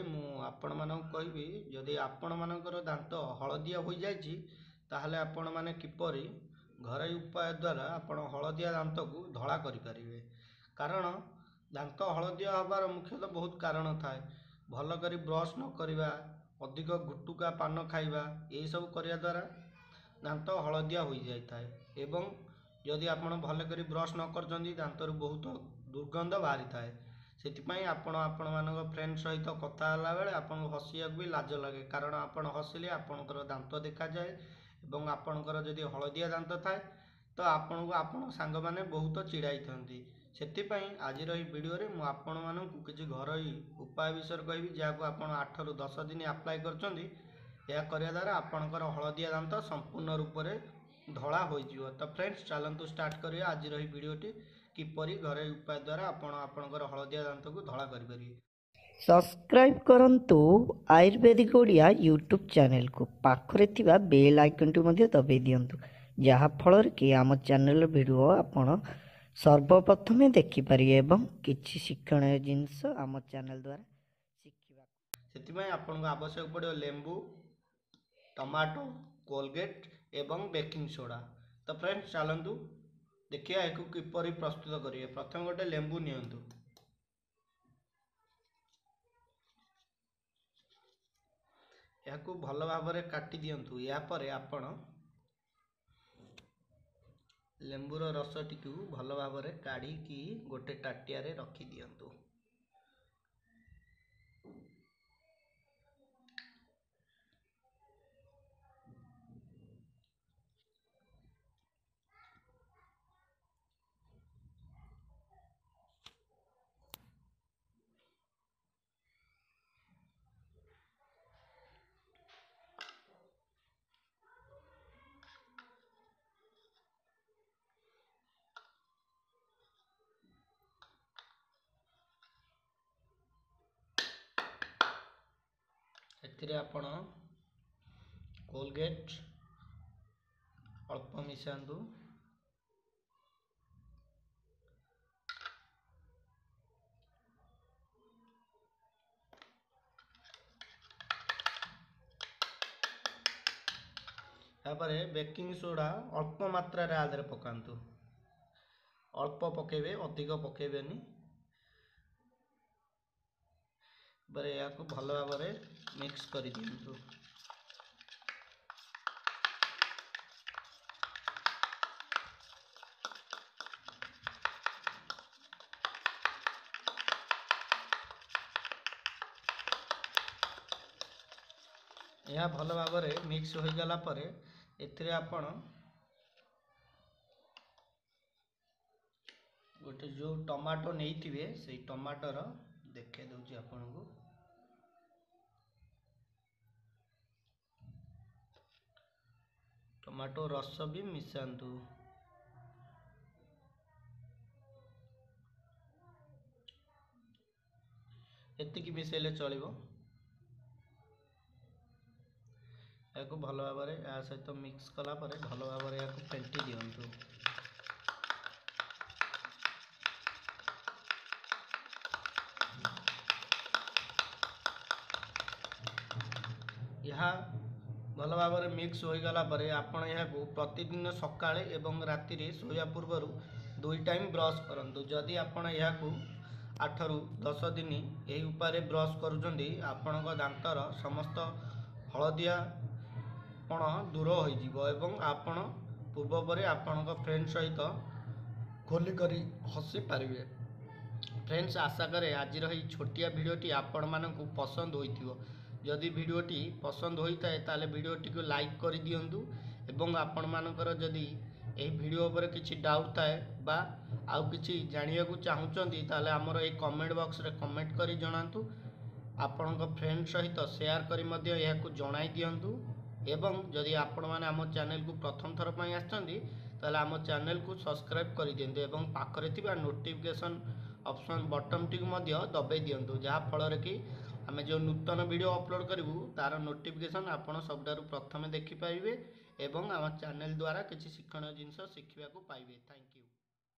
मु आपण मानक कहबी जदि आपण मानकर दांत हलदिया हो जाइछि ताहले आपण माने किपरि घरोई उपाय द्वारा आपण हलदिया दांत को धला करि परिबे। कारण दांत हलदिया हबार मुख्यतः बहुत कारण थाए। भल करी ब्रश न करिबा, अधिक गुटुका पान खाइबा, यही सब करिया द्वारा दांत हलदिया हो जाय थाए। एवं यदि आपण भल करी ब्रश न करजंदी दांतरु बहुत दुर्गंध बाहरी थाए। सेतिपई आपण मानक फ्रेंड सहित कथा होला बेले आपण हसिया भी लाज लगे, कारण आपण हसिले आपणकर दांत देखा जाए एवं आपणकर जदि हलदिया दांत थाए तो आपण को आपण सांग माने बहुत चिड़ाई थांती। सेतिपई आज रही वीडियो रे मु आपण मानकु किछि घरोई उपाय विषय कहबी जाको आपण 8 रु 10 दिन अप्लाई करचंदी। या करिया द्वारा आपणकर हलदिया दांत संपूर्ण रूप से धला हो जिवो। तो फ्रेंड्स चलंतु स्टार्ट करिया आज रही वीडियोटी किपरि घरोई उपाय द्वारा आपणकर हलदिया दांत को धला करि परिबे। सब्सक्राइब करंतु आयुर्वेदिक ओडिया यूट्यूब चैनल को पाखरे थिबा बेल आइकन टु मध्ये दबाई दियंतु, जहा फलर कि आम चैनल वीडियो आपण सर्वप्रथमे देखि परिबे एवं किछि शिक्षणीय जिंस आम चैनल द्वारा शिखिबा। सेतिपई आपन को आवश्यक पड़ो लेंबू, टमाटो, कोलगेट एवं बेकिंग सोडा। तो फ्रेंड्स चलंतु देखिया एकु किपरि प्रस्तुत करिवे। प्रथम गोटे लेंबू नियंतु, याकू भल भाबरे काटी दियंतु। या परे आपण लेंबूर रस टिकू भल भाबरे काढ़ी की गोटे टाटिया रे रखी दियंतु। एथिरे आपण कोलगेट अल्प मिसांतु, तापरे बेकिंग सोडा अल्प मात्रा रे आदरे पकांतु। अल्प पकेबे, अधिक पकेबेनी। बरे याकू भल भाबरे मिक्स करि दियंतु। यह भल भाबरे मिक्स हो गला परे एथिरे आपण गोटे जो टमाटो नहीं से टमाटर देखे दूची आपण को। टमाटो रस भी मिसांतु। एतिकी मिसेले चलिबो। याकू भल भाबरे या सहित मिक्स कला परे भल भाबरे याकू फेंटी दियंतु। यह भल भाबरे मिक्स हो गला परे आपण याकू प्रतिदिन सकाळे एवं राति रे सोया पूर्व 2 टाइम ब्रश करंतु। जदि आपण याकू 8 रु 10 दिन यही उपाय ब्रश करुचंदी आपणक दांतर समस्त हलदिया पण दूर हो जिवो एवं आपण पूर्व परे आपणक फ्रेंड सहित खोली करी हसी पारिबे। फ्रेंड्स आशा करे आज रही छोटिया वीडियोटी आपण मानकु पसंद होइथिबो। जदि वीडियोटी पसंद होता है ताले वीडियोटी को लाइक कर दियंतु एवं आपण मानकर जदि एही वीडियो पर किछि डाउट थाए बा आउ किछि जानिया को चाहुचंती ताले हमर ए कमेंट बॉक्स रे कमेंट करी जणांतु। आपणक फ्रेंड सहित शेयर करी मध्ये याकू जणाई दियंतु। एवं जदि आपण माने हम चैनल को प्रथम थर पई आछंती ताले हम चैनल को सब्सक्राइब करी दियंतु एवं पाखरे थिबा नोटिफिकेशन ऑप्शन बटन टी मध्ये दबाई दियंतु, जहा फल रे कि आमे जो नूतन वीडियो अपलोड करिवु तार नोटिफिकेशन आपण सबटारु प्रथमे देखि पाइबे एवं आम चैनल द्वारा किछि शिक्षण जिंस शिखिबा को पाइबे। Thank you.